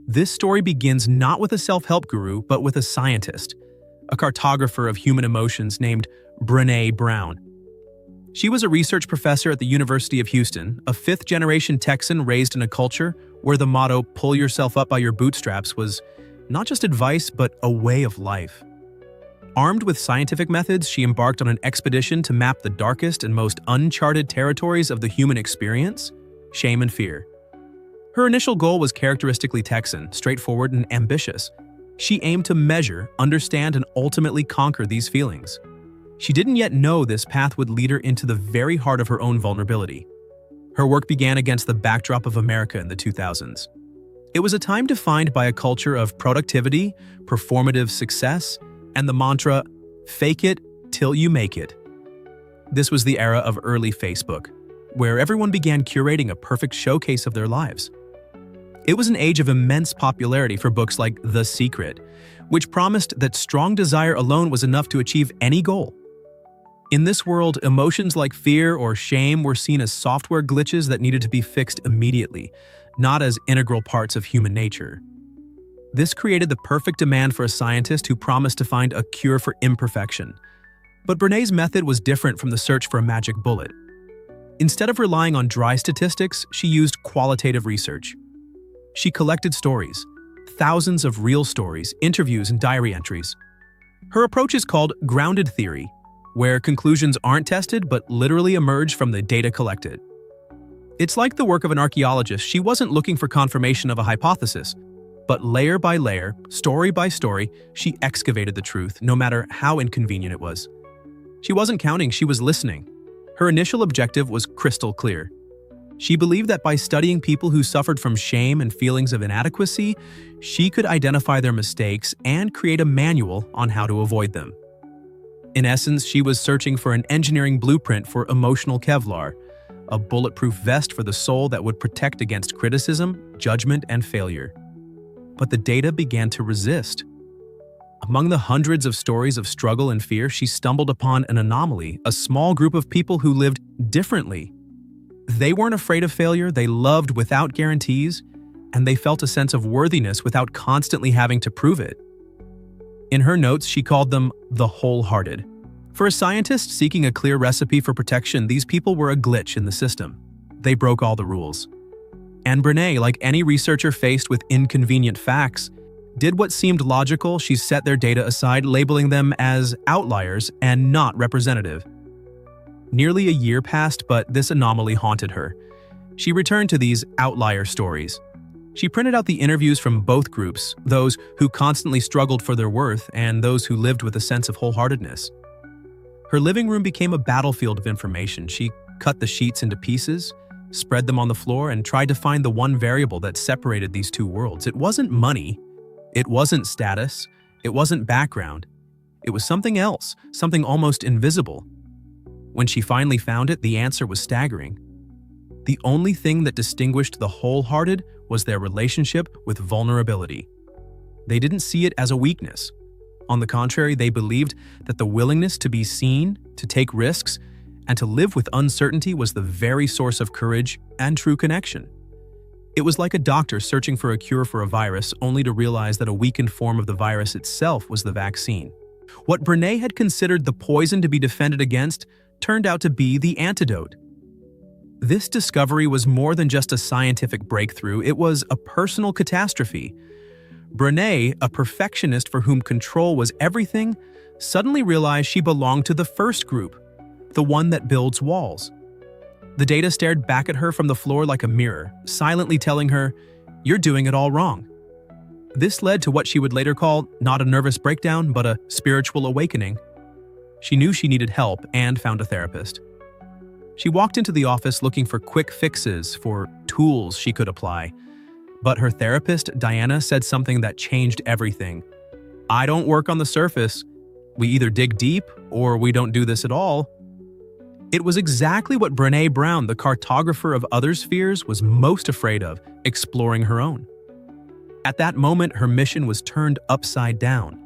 This story begins not with a self-help guru, but with a scientist, a cartographer of human emotions named Brené Brown. She was a research professor at the University of Houston, a fifth-generation Texan raised in a culture where the motto, "pull yourself up by your bootstraps," was not just advice, but a way of life. Armed with scientific methods, she embarked on an expedition to map the darkest and most uncharted territories of the human experience: shame and fear. Her initial goal was characteristically Texan, straightforward and ambitious. She aimed to measure, understand, and ultimately conquer these feelings. She didn't yet know this path would lead her into the very heart of her own vulnerability. Her work began against the backdrop of America in the 2000s. It was a time defined by a culture of productivity, performative success, and the mantra, "fake it till you make it." This was the era of early Facebook, where everyone began curating a perfect showcase of their lives. It was an age of immense popularity for books like The Secret, which promised that strong desire alone was enough to achieve any goal. In this world, emotions like fear or shame were seen as software glitches that needed to be fixed immediately, not as integral parts of human nature. This created the perfect demand for a scientist who promised to find a cure for imperfection. But Brené's method was different from the search for a magic bullet. Instead of relying on dry statistics, she used qualitative research. She collected stories, thousands of real stories, interviews, and diary entries. Her approach is called grounded theory, where conclusions aren't tested but literally emerge from the data collected. It's like the work of an archaeologist. She wasn't looking for confirmation of a hypothesis, but layer by layer, story by story, she excavated the truth, no matter how inconvenient it was. She wasn't counting, she was listening. Her initial objective was crystal clear. She believed that by studying people who suffered from shame and feelings of inadequacy, she could identify their mistakes and create a manual on how to avoid them. In essence, she was searching for an engineering blueprint for emotional Kevlar, a bulletproof vest for the soul that would protect against criticism, judgment, and failure. But the data began to resist. Among the hundreds of stories of struggle and fear, she stumbled upon an anomaly, a small group of people who lived differently. They weren't afraid of failure, they loved without guarantees, and they felt a sense of worthiness without constantly having to prove it. In her notes, she called them the wholehearted. For a scientist seeking a clear recipe for protection, these people were a glitch in the system. They broke all the rules. And Brené, like any researcher faced with inconvenient facts, did what seemed logical. She set their data aside, labeling them as outliers and not representative. Nearly a year passed, but this anomaly haunted her. She returned to these outlier stories. She printed out the interviews from both groups, those who constantly struggled for their worth and those who lived with a sense of wholeheartedness. Her living room became a battlefield of information. She cut the sheets into pieces, spread them on the floor, and tried to find the one variable that separated these two worlds. It wasn't money, it wasn't status, it wasn't background. It was something else, something almost invisible. When she finally found it, the answer was staggering. The only thing that distinguished the wholehearted was their relationship with vulnerability. They didn't see it as a weakness. On the contrary, they believed that the willingness to be seen, to take risks, and to live with uncertainty was the very source of courage and true connection. It was like a doctor searching for a cure for a virus, only to realize that a weakened form of the virus itself was the vaccine. What Brené had considered the poison to be defended against turned out to be the antidote. This discovery was more than just a scientific breakthrough, it was a personal catastrophe. Brené, a perfectionist for whom control was everything, suddenly realized she belonged to the first group, the one that builds walls. The data stared back at her from the floor like a mirror, silently telling her, "You're doing it all wrong." This led to what she would later call not a nervous breakdown, but a spiritual awakening. She knew she needed help and found a therapist. She walked into the office looking for quick fixes, for tools she could apply. But her therapist, Diana, said something that changed everything. "I don't work on the surface. We either dig deep or we don't do this at all." It was exactly what Brené Brown, the cartographer of others' fears, was most afraid of, exploring her own. At that moment, her mission was turned upside down.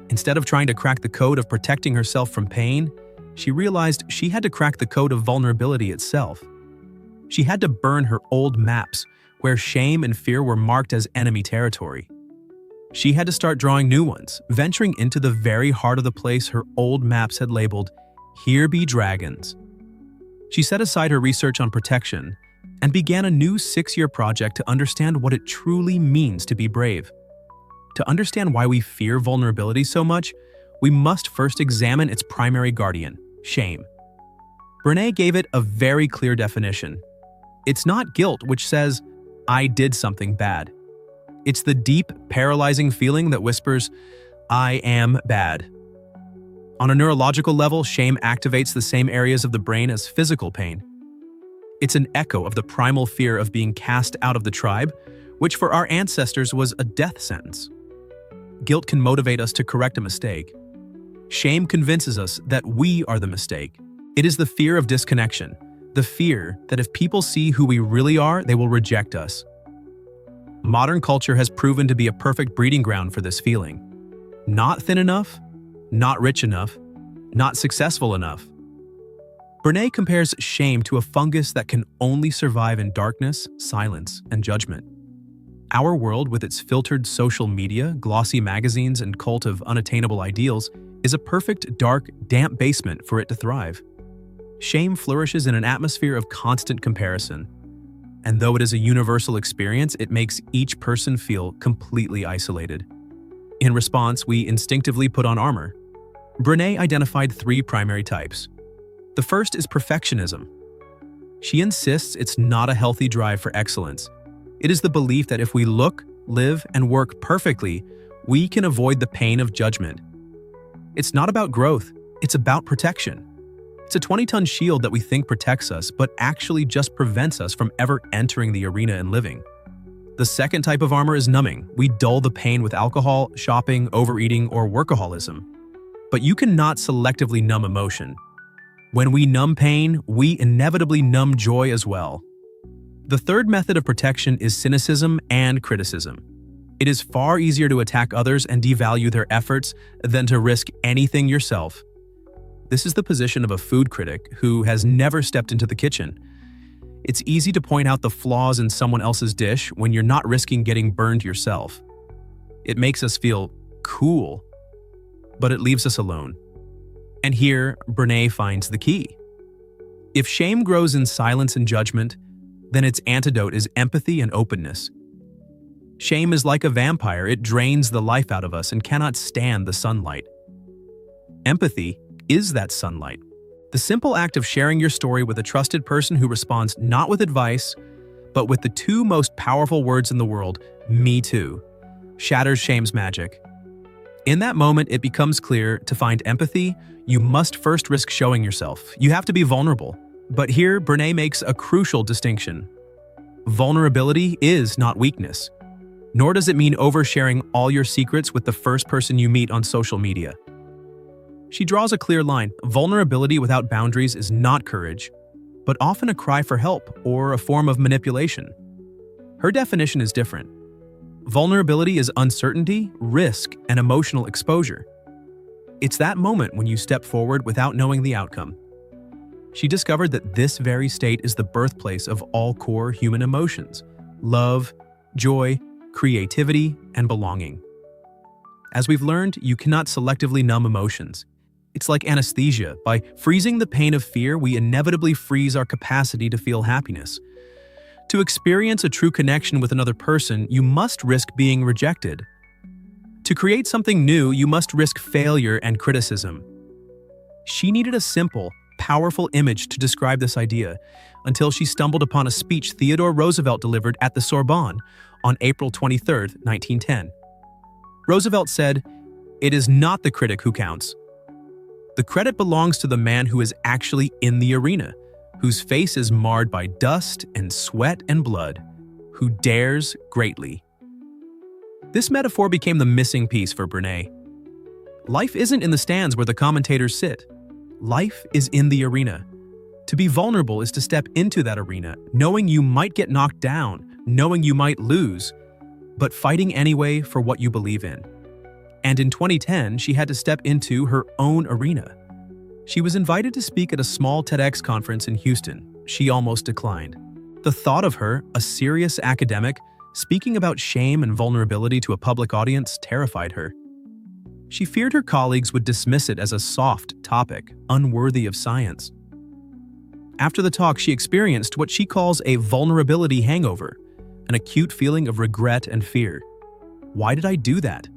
Instead of trying to crack the code of protecting herself from pain, she realized she had to crack the code of vulnerability itself. She had to burn her old maps, where shame and fear were marked as enemy territory. She had to start drawing new ones, venturing into the very heart of the place her old maps had labeled, "Here be dragons." She set aside her research on protection and began a new 6-year project to understand what it truly means to be brave. To understand why we fear vulnerability so much, we must first examine its primary guardian, shame. Brené gave it a very clear definition. It's not guilt which says, "I did something bad." It's the deep, paralyzing feeling that whispers, "I am bad." On a neurological level, shame activates the same areas of the brain as physical pain. It's an echo of the primal fear of being cast out of the tribe, which for our ancestors was a death sentence. Guilt can motivate us to correct a mistake. Shame convinces us that we are the mistake. It is the fear of disconnection, the fear that if people see who we really are, they will reject us. Modern culture has proven to be a perfect breeding ground for this feeling. Not thin enough, not rich enough, not successful enough. Brené compares shame to a fungus that can only survive in darkness, silence, and judgment. Our world, with its filtered social media, glossy magazines, and cult of unattainable ideals, is a perfect, dark, damp basement for it to thrive. Shame flourishes in an atmosphere of constant comparison. And though it is a universal experience, it makes each person feel completely isolated. In response, we instinctively put on armor. Brené identified 3 primary types. The first is perfectionism. She insists it's not a healthy drive for excellence. It is the belief that if we look, live, and work perfectly, we can avoid the pain of judgment. It's not about growth, it's about protection. It's a 20-ton shield that we think protects us, but actually just prevents us from ever entering the arena and living. The second type of armor is numbing. We dull the pain with alcohol, shopping, overeating, or workaholism. But you cannot selectively numb emotion. When we numb pain, we inevitably numb joy as well. The third method of protection is cynicism and criticism. It is far easier to attack others and devalue their efforts than to risk anything yourself. This is the position of a food critic who has never stepped into the kitchen. It's easy to point out the flaws in someone else's dish when you're not risking getting burned yourself. It makes us feel cool, but it leaves us alone. And here, Brené finds the key. If shame grows in silence and judgment, then its antidote is empathy and openness. Shame is like a vampire. It drains the life out of us and cannot stand the sunlight. Empathy is that sunlight. The simple act of sharing your story with a trusted person who responds not with advice, but with the 2 most powerful words in the world, "Me too," shatters shame's magic. In that moment, it becomes clear to find empathy, you must first risk showing yourself. You have to be vulnerable. But here, Brené makes a crucial distinction. Vulnerability is not weakness, nor does it mean oversharing all your secrets with the first person you meet on social media. She draws a clear line. Vulnerability without boundaries is not courage, but often a cry for help or a form of manipulation. Her definition is different. Vulnerability is uncertainty, risk, and emotional exposure. It's that moment when you step forward without knowing the outcome. She discovered that this very state is the birthplace of all core human emotions: love, joy, creativity, and belonging. As we've learned, you cannot selectively numb emotions. It's like anesthesia. By freezing the pain of fear, we inevitably freeze our capacity to feel happiness. To experience a true connection with another person, you must risk being rejected. To create something new, you must risk failure and criticism. She needed a simple, powerful image to describe this idea, until she stumbled upon a speech Theodore Roosevelt delivered at the Sorbonne on April 23, 1910. Roosevelt said, "It is not the critic who counts. The credit belongs to the man who is actually in the arena, whose face is marred by dust and sweat and blood, who dares greatly." This metaphor became the missing piece for Brené. Life isn't in the stands where the commentators sit. Life is in the arena. To be vulnerable is to step into that arena, knowing you might get knocked down, knowing you might lose, but fighting anyway for what you believe in. And in 2010, she had to step into her own arena. She was invited to speak at a small TEDx conference in Houston. She almost declined. The thought of her, a serious academic, speaking about shame and vulnerability to a public audience terrified her. She feared her colleagues would dismiss it as a soft topic, unworthy of science. After the talk, she experienced what she calls a vulnerability hangover, an acute feeling of regret and fear. Why did I do that?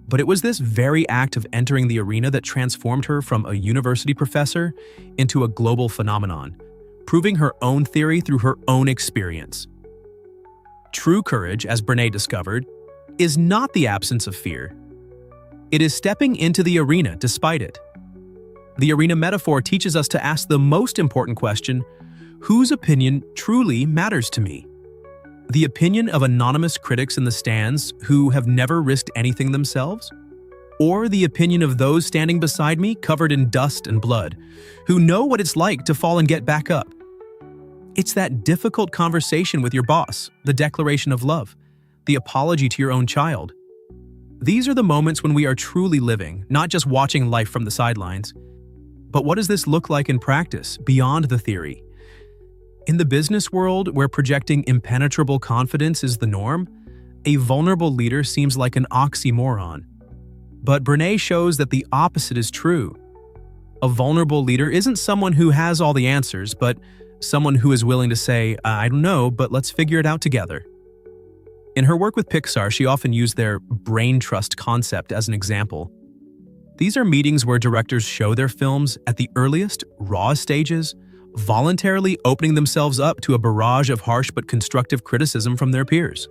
But it was this very act of entering the arena that transformed her from a university professor into a global phenomenon, proving her own theory through her own experience. True courage, as Brené discovered, is not the absence of fear. It is stepping into the arena despite it. The arena metaphor teaches us to ask the most important question: whose opinion truly matters to me? The opinion of anonymous critics in the stands who have never risked anything themselves? Or the opinion of those standing beside me covered in dust and blood, who know what it's like to fall and get back up? It's that difficult conversation with your boss, the declaration of love, the apology to your own child. These are the moments when we are truly living, not just watching life from the sidelines. But what does this look like in practice, beyond the theory? In the business world, where projecting impenetrable confidence is the norm, a vulnerable leader seems like an oxymoron. But Brené shows that the opposite is true. A vulnerable leader isn't someone who has all the answers, but someone who is willing to say, I don't know, but let's figure it out together. In her work with Pixar, she often used their brain trust concept as an example. These are meetings where directors show their films at the earliest, rawest stages, voluntarily opening themselves up to a barrage of harsh but constructive criticism from their peers.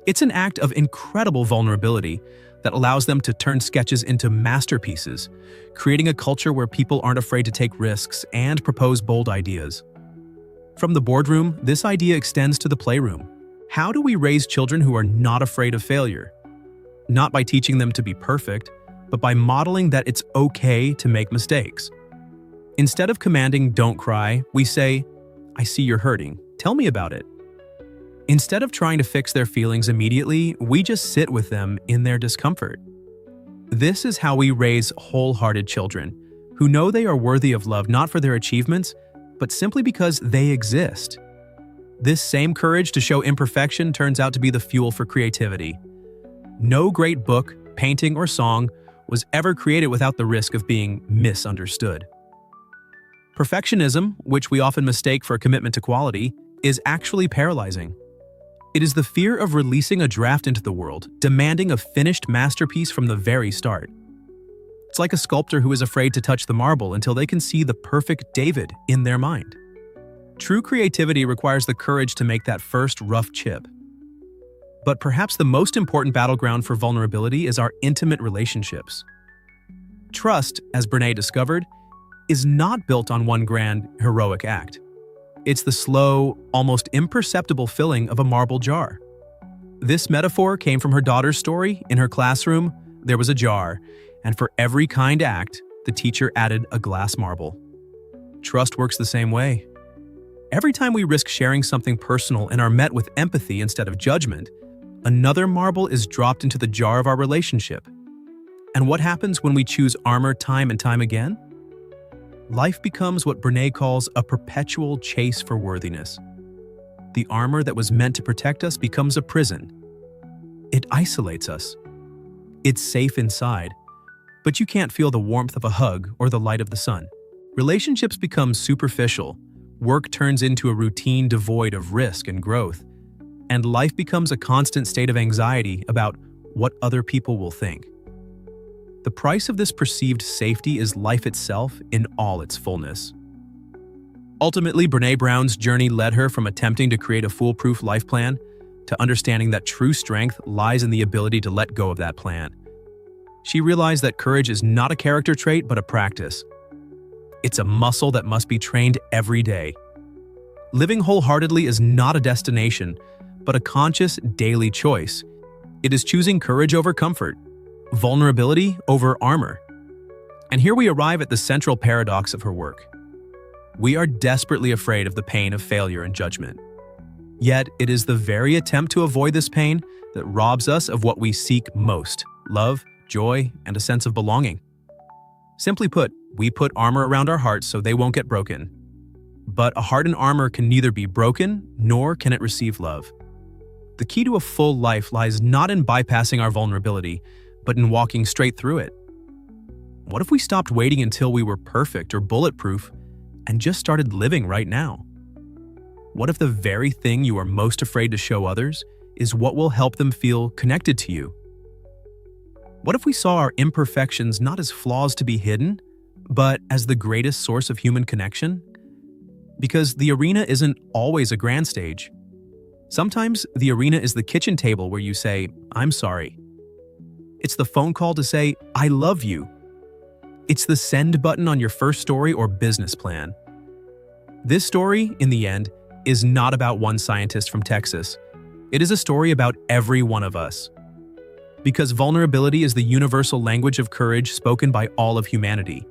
It's an act of incredible vulnerability that allows them to turn sketches into masterpieces, creating a culture where people aren't afraid to take risks and propose bold ideas. From the boardroom, this idea extends to the playroom. How do we raise children who are not afraid of failure? Not by teaching them to be perfect, but by modeling that it's okay to make mistakes. Instead of commanding, "Don't cry," we say, "I see you're hurting. Tell me about it." Instead of trying to fix their feelings immediately, we just sit with them in their discomfort. This is how we raise wholehearted children, who know they are worthy of love not for their achievements, but simply because they exist. This same courage to show imperfection turns out to be the fuel for creativity. No great book, painting, or song was ever created without the risk of being misunderstood. Perfectionism, which we often mistake for a commitment to quality, is actually paralyzing. It is the fear of releasing a draft into the world, demanding a finished masterpiece from the very start. It's like a sculptor who is afraid to touch the marble until they can see the perfect David in their mind. True creativity requires the courage to make that first rough chip. But perhaps the most important battleground for vulnerability is our intimate relationships. Trust, as Brené discovered, is not built on one grand, heroic act. It's the slow, almost imperceptible filling of a marble jar. This metaphor came from her daughter's story. In her classroom, there was a jar, and for every kind act, the teacher added a glass marble. Trust works the same way. Every time we risk sharing something personal and are met with empathy instead of judgment, another marble is dropped into the jar of our relationship. And what happens when we choose armor time and time again? Life becomes what Brené calls a perpetual chase for worthiness. The armor that was meant to protect us becomes a prison. It isolates us. It's safe inside, but you can't feel the warmth of a hug or the light of the sun. Relationships become superficial, work turns into a routine devoid of risk and growth, and life becomes a constant state of anxiety about what other people will think. The price of this perceived safety is life itself in all its fullness. Ultimately, Brené Brown's journey led her from attempting to create a foolproof life plan to understanding that true strength lies in the ability to let go of that plan. She realized that courage is not a character trait, but a practice. It's a muscle that must be trained every day. Living wholeheartedly is not a destination, but a conscious daily choice. It is choosing courage over comfort, vulnerability over armor. And here we arrive at the central paradox of her work. We are desperately afraid of the pain of failure and judgment. Yet it is the very attempt to avoid this pain that robs us of what we seek most: love, joy, and a sense of belonging. Simply put, we put armor around our hearts so they won't get broken. But a hardened armor can neither be broken nor can it receive love. The key to a full life lies not in bypassing our vulnerability, but in walking straight through it. What if we stopped waiting until we were perfect or bulletproof and just started living right now? What if the very thing you are most afraid to show others is what will help them feel connected to you? What if we saw our imperfections not as flaws to be hidden, but as the greatest source of human connection? Because the arena isn't always a grand stage. Sometimes the arena is the kitchen table where you say, "I'm sorry." It's the phone call to say, "I love you." It's the send button on your first story or business plan. This story, in the end, is not about one scientist from Texas. It is a story about every one of us. Because vulnerability is the universal language of courage spoken by all of humanity.